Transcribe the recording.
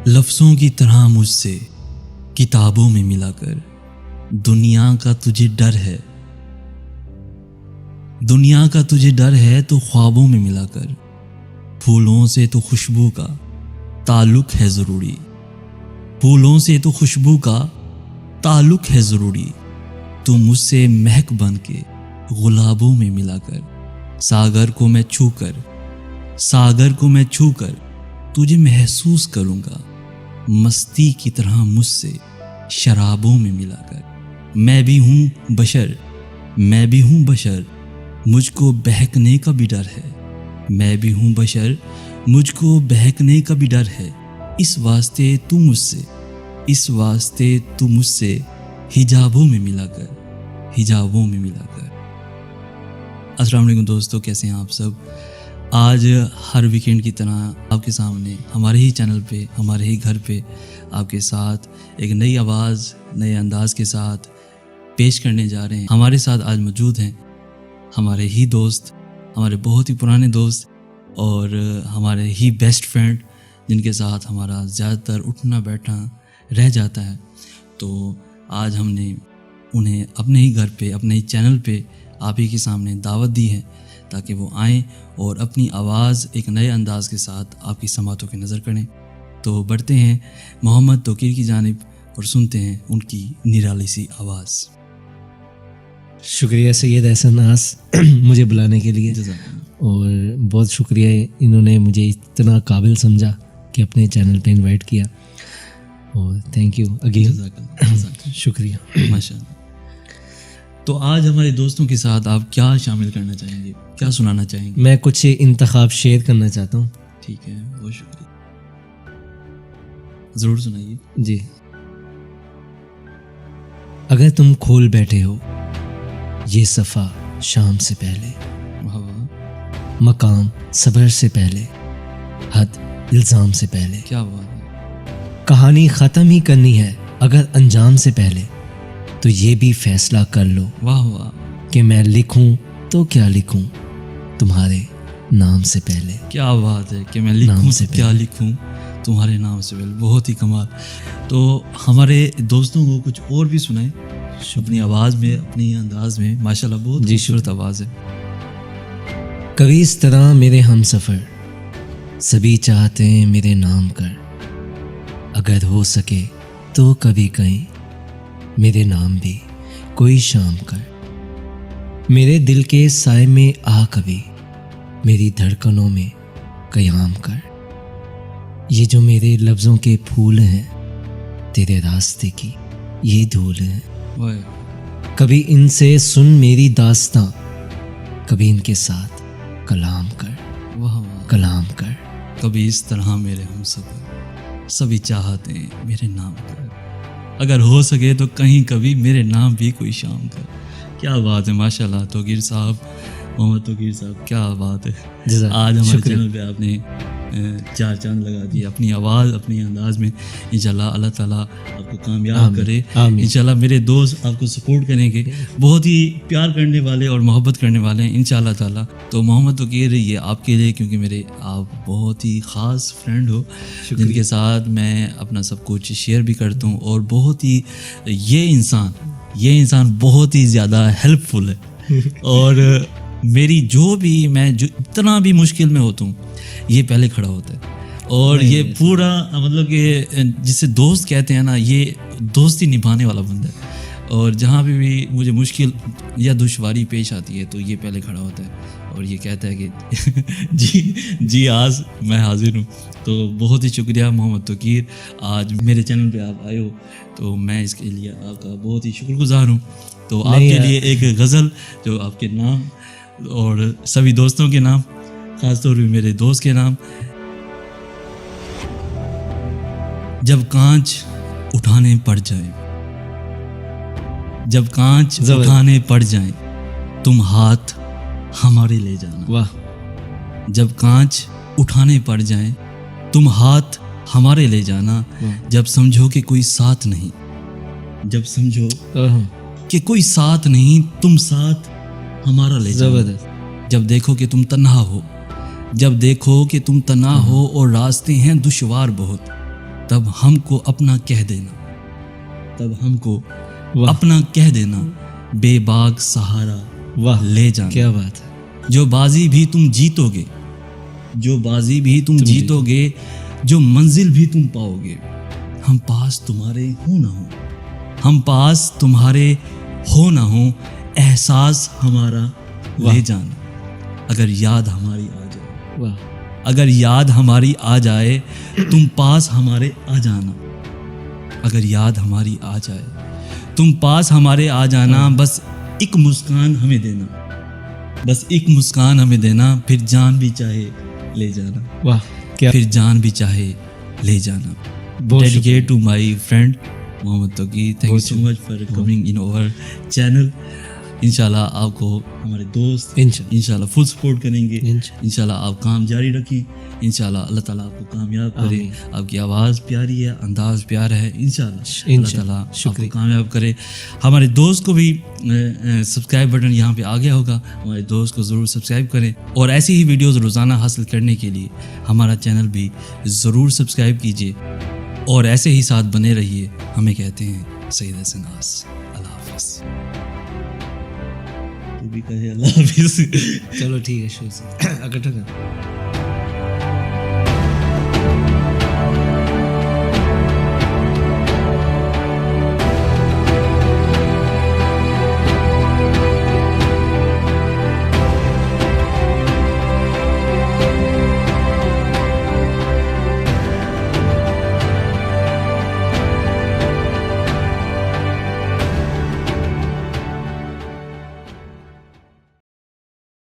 لفظوں کی طرح مجھ سے کتابوں میں ملا کر، دنیا کا تجھے ڈر ہے، دنیا کا تجھے ڈر ہے تو خوابوں میں ملا کر، پھولوں سے تو خوشبو کا تعلق ہے ضروری، پھولوں سے تو خوشبو کا تعلق ہے ضروری، تو مجھ سے مہک بن کے گلابوں میں ملا کر، ساگر کو میں چھو کر، ساگر کو میں چھو کر تجھے محسوس کروں گا، مستی کی طرح مجھ سے شرابوں میں ملا کر۔ میں بھی ہوں بشر، میں بھی ہوں بشر، مجھ کو بہکنے کا بھی ڈر ہے، میں بھی ہوں بشر، مجھ کو بہکنے کا بھی ڈر ہے، اس واسطے تو مجھ سے، اس واسطے تو مجھ سے حجابوں میں ملا کر، حجابوں میں ملا کر۔ السلام علیکم دوستو، کیسے ہیں آپ سب؟ آج ہر ویکینڈ کی طرح آپ کے سامنے ہمارے ہی چینل پہ، ہمارے ہی گھر پہ آپ کے ساتھ ایک نئی آواز، نئے انداز کے ساتھ پیش کرنے جا رہے ہیں۔ ہمارے ساتھ آج موجود ہیں ہمارے ہی دوست، ہمارے بہت ہی پرانے دوست اور ہمارے ہی بیسٹ فرینڈ، جن کے ساتھ ہمارا زیادہ تر اٹھنا بیٹھنا رہ جاتا ہے۔ تو آج ہم نے انہیں اپنے ہی گھر پہ، اپنے ہی چینل پہ آپ ہی کے سامنے دعوت دی ہے تاکہ وہ آئیں اور اپنی آواز ایک نئے انداز کے ساتھ آپ کی سماعتوں کی نظر کریں۔ تو بڑھتے ہیں محمد توقیر کی جانب اور سنتے ہیں ان کی نرالی سی آواز۔ شکریہ سید احسن ناز مجھے بلانے کے لیے، اور بہت شکریہ انہوں نے مجھے اتنا قابل سمجھا کہ اپنے چینل پہ انوائٹ کیا، اور تھینک یو اگین، شکریہ ماشاء اللہ۔ تو آج ہمارے دوستوں کے ساتھ آپ کیا شامل کرنا چاہیں گے، کیا سنانا چاہیں گے؟ میں کچھ انتخاب شیئر کرنا چاہتا ہوں۔ ٹھیک ہے، بہت شکریہ، ضرور سنائیے۔ جی، اگر تم کھول بیٹھے ہو یہ صفحہ شام سے پہلے، مقام صبر سے پہلے، حد الزام سے پہلے، کیا بات ہے، کہانی ختم ہی کرنی ہے اگر انجام سے پہلے، تو یہ بھی فیصلہ کر لو واہ واہ، کہ میں لکھوں تو کیا لکھوں تمہارے نام سے پہلے۔ کیا بات ہے کہ میں لکھوں سے کیا لکھوں تمہارے نام سے پہلے، بہت ہی کمال۔ تو ہمارے دوستوں کو کچھ اور بھی سنائیں اپنی آواز میں، اپنی انداز میں، ماشاءاللہ بہت خوبصورت آواز ہے۔ کبھی اس طرح میرے ہم سفر سبھی چاہتے ہیں میرے نام کر، اگر ہو سکے تو کبھی کہیں میرے نام بھی کوئی شام کر، میرے دل کے سائے میں آ کبھی میری دھڑکنوں میں قیام کر، یہ جو میرے لفظوں کے پھول ہیں تیرے راستے کی یہ دھول ہیں، کبھی ان سے سن میری داستاں، کبھی ان کے ساتھ کلام کر، کلام کر، کبھی اس طرح میرے ہم سفر سبھی چاہتے ہیں میرے نام کر، اگر ہو سکے تو کہیں کبھی میرے نام بھی کوئی شام کر۔ کیا بات ہے، ماشاءاللہ توقیر صاحب، محمد توقیر صاحب، کیا بات ہے۔ آج ہمارے چینل پہ آپ نے چار چاند لگا دی اپنی آواز، اپنی انداز میں۔ انشاءاللہ اللہ تعالیٰ آپ کو کامیاب کرے، انشاءاللہ میرے دوست آپ کو سپورٹ کریں گے، بہت ہی پیار کرنے والے اور محبت کرنے والے ہیں انشاءاللہ تعالیٰ۔ تو محمد توقیر، یہ آپ کے لیے، کیونکہ میرے آپ بہت ہی خاص فرینڈ ہو، جن کے ساتھ میں اپنا سب کچھ شیئر بھی کرتا ہوں، اور بہت ہی یہ انسان بہت ہی زیادہ ہیلپ فل ہے، اور میری میں جو اتنا بھی مشکل میں ہوتا ہوں یہ پہلے کھڑا ہوتا ہے، اور یہ پورا مطلب کہ جسے دوست کہتے ہیں نا، یہ دوستی نبھانے والا بندہ ہے، اور جہاں پہ بھی مجھے مشکل یا دشواری پیش آتی ہے تو یہ پہلے کھڑا ہوتا ہے اور یہ کہتا ہے کہ جی آج میں حاضر ہوں۔ تو بہت ہی شکریہ محمد توقیر، آج میرے چینل پہ آپ آئے ہو تو میں اس کے لیے آپ کا بہت ہی شکر گزار ہوں۔ تو آپ کے لیے ایک غزل جو آپ کے نام اور سبھی دوستوں کے نام، خاص طور پہ میرے دوست کے نام۔ جب کانچ اٹھانے پڑ جائیں، جب کانچ اٹھانے پڑ جائیں تم ہاتھ ہمارے لے جانا، واہ، جب کانچ اٹھانے پڑ جائیں تم ہاتھ ہمارے لے جانا، جب سمجھو کہ کوئی ساتھ نہیں، جب سمجھو کہ کوئی ساتھ نہیں تم ساتھ ہمارا لے جانا، جب دیکھو کہ تم تنہا ہو، جب دیکھو کہ تم تنہا ہو اور راستے ہیں دشوار بہت، تب ہم کو اپنا کہہ دینا، تب ہم کو واہ اپنا کہہ دینا، بے باک سہارا واہ، لے جانا۔ کیا بات ہے، جو بازی بھی تم جیتو گے، جو بازی بھی تم جیتو گے، جو منزل بھی تم پاؤ گے، ہم پاس تمہارے ہوں نہ ہوں، ہم پاس تمہارے ہو نہ ہوں، احساس ہمارا لے جانا۔ اگر یاد ہماری آ جائے، واہ اگر یاد ہماری آ جائے، تم پاس ہمارے آ جانا۔ اگر یاد ہماری آ جائے، تم پاس ہمارے آ جانا، بس ایک مسکان ہمیں دینا، بس ایک مسکان ہمیں دینا، پھر جان بھی چاہے لے جانا، واہ، کیا پھر جان بھی چاہے لے جانا۔ بہت dedicate to my friend Muhammad Tauqeer, thank you so much for coming in our channel. انشاءاللہ آپ کو ہمارے دوست انشاءاللہ فل سپورٹ کریں گے، انشاءاللہ آپ کام جاری رکھیں، انشاءاللہ اللہ تعالیٰ آپ کو کامیاب کرے۔ آپ کی آواز پیاری ہے، انداز پیارا ہے، انشاءاللہ اللہ تعالیٰ آپ کو کامیاب کرے۔ ہمارے دوست کو بھی سبسکرائب بٹن یہاں پہ آ گیا ہوگا، ہمارے دوست کو ضرور سبسکرائب کریں، اور ایسی ہی ویڈیوز روزانہ حاصل کرنے کے لیے ہمارا چینل بھی ضرور سبسکرائب کیجیے، اور ایسے ہی ساتھ بنے رہیے۔ ہمیں کہتے ہیں سید حسن ناز، اللہ حافظ۔ تو بھی کہے اللہ حافظ۔ چلو ٹھیک ہے، شو سے اکٹھا کر